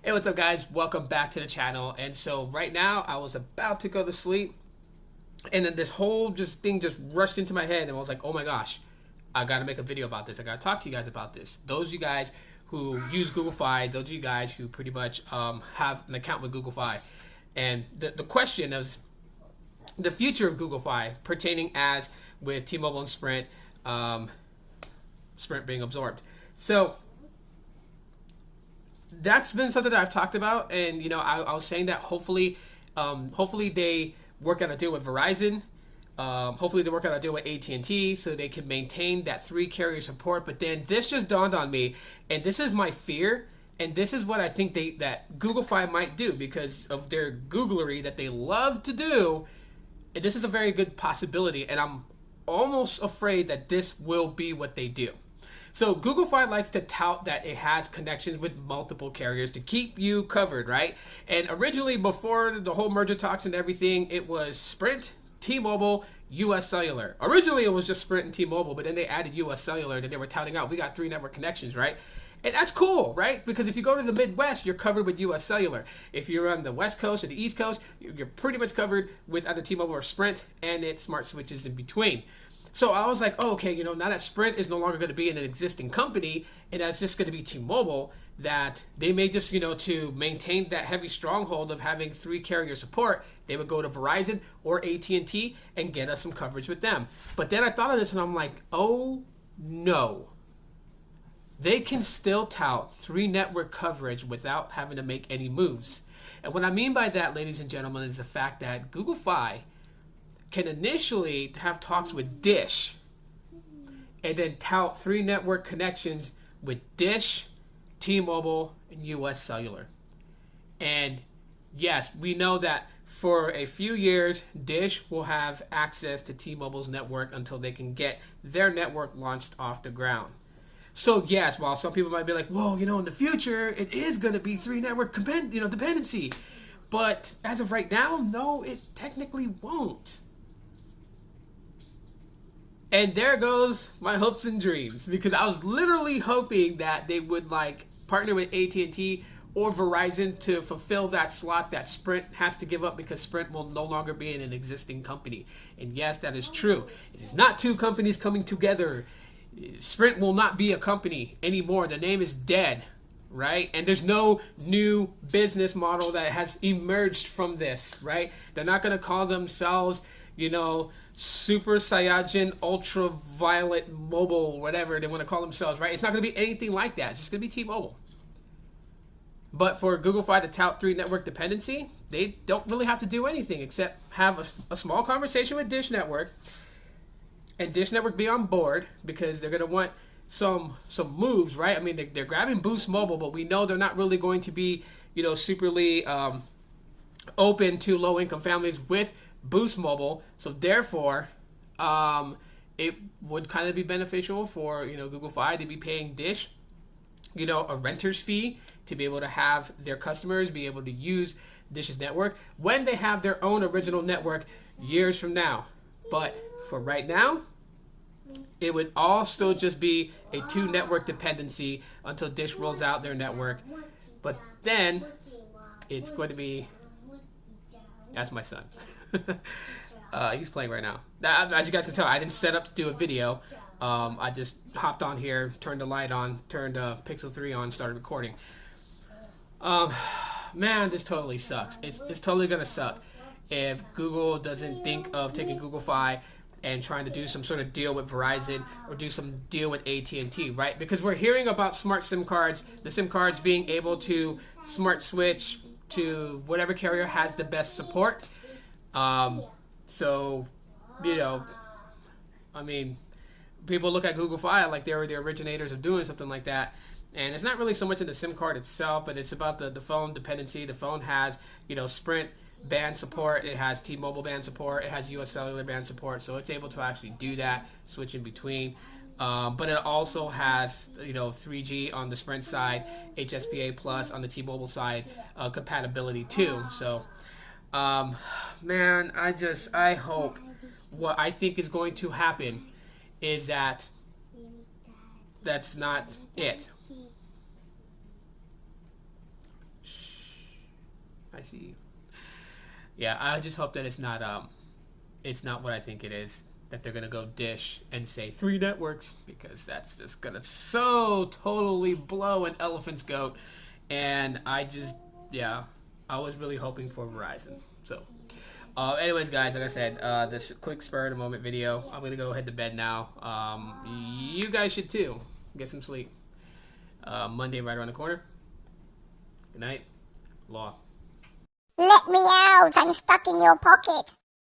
Hey, what's up, guys? Welcome back to the channel. And so right now, I was about to go to sleep, and then this whole thing just rushed into my head, and I was like, "Oh my gosh, I got to make a video about this. I got to talk to you guys about this." Those of you guys who use Google Fi, those of you guys who pretty much have an account with Google Fi, and the question is the future of Google Fi pertaining as with T-Mobile and Sprint, Sprint being absorbed. So that's been something that I've talked about, and I was saying that hopefully they work out a deal with Verizon. Hopefully they work out a deal with AT&T so they can maintain that 3 carrier support. But then this just dawned on me, and this is my fear, and this is what I think that Google Fi might do because of their Googlery that they love to do. And this is a very good possibility, and I'm almost afraid that this will be what they do. So Google Fi likes to tout that it has connections with multiple carriers to keep you covered, right? And originally, before the whole merger talks and everything, it was Sprint, T-Mobile, US Cellular. Originally, it was just Sprint and T-Mobile, but then they added US Cellular that they were touting out. We got 3 network connections, right? And that's cool, right? Because if you go to the Midwest, you're covered with US Cellular. If you're on the West Coast or the East Coast, you're pretty much covered with either T-Mobile or Sprint, and it's smart switches in between. So I was like, oh, okay, now that Sprint is no longer going to be an existing company, and that's just going to be T-Mobile, that they may just, to maintain that heavy stronghold of having 3 carrier support, they would go to Verizon or AT&T and get us some coverage with them. But then I thought of this, and I'm like, oh, no. They can still tout 3 network coverage without having to make any moves. And what I mean by that, ladies and gentlemen, is the fact that Google Fi can initially have talks with Dish and then tout 3 network connections with Dish, T-Mobile, and US Cellular. And yes, we know that for a few years, Dish will have access to T-Mobile's network until they can get their network launched off the ground. So yes, while some people might be like, "Whoa, in the future, it is going to be 3 network dependency," but as of right now, no, it technically won't. And there goes my hopes and dreams, because I was literally hoping that they would partner with AT&T or Verizon to fulfill that slot that Sprint has to give up, because Sprint will no longer be in an existing company. And yes, that is true. It is not 2 companies coming together. Sprint will not be a company anymore. The name is dead, right? And there's no new business model that has emerged from this, right? They're not going to call themselves, Super Saiyajin Ultraviolet Mobile, whatever they want to call themselves, right? It's not going to be anything like that. It's just going to be T-Mobile. But for Google Fi to tout 3 network dependency, they don't really have to do anything except have a small conversation with Dish Network, and Dish Network be on board, because they're going to want some moves, right? I mean, they're grabbing Boost Mobile, but we know they're not really going to be, superly open to low-income families with Boost Mobile. So therefore, it would kind of be beneficial for, Google Fi to be paying Dish, a renter's fee to be able to have their customers be able to use Dish's network when they have their own original network years from now. But for right now, it would all still just be a 2 network dependency until Dish rolls out their network. But then it's going to be, that's my son. He's playing right now. As you guys can tell, I didn't set up to do a video. I just hopped on here, turned the light on, turned Pixel 3 on, started recording. Man, this totally sucks. It's totally gonna suck if Google doesn't think of taking Google Fi and trying to do some sort of deal with Verizon or do some deal with AT&T, right? Because we're hearing about smart SIM cards, the SIM cards being able to smart switch to whatever carrier has the best support. So, I mean, people look at Google Fi like they're the originators of doing something like that. And it's not really so much in the SIM card itself, but it's about the phone dependency. The phone has, Sprint band support. It has T-Mobile band support. It has US Cellular band support. So it's able to actually do that, switch in between. But it also has, 3G on the Sprint side, HSPA Plus on the T-Mobile side, compatibility too. So, man, I hope what I think is going to happen is that that's not it. see. Yeah, I just hope that it's not what I think it is. That they're gonna go Dish and say 3 networks, because that's just gonna so totally blow an elephant's goat. And I was really hoping for Verizon. So, anyways, guys, like I said, this quick spur of the moment video. I'm gonna go head to bed now. You guys should too. Get some sleep. Monday right around the corner. Good night. Law. Let me out! I'm stuck in your pocket.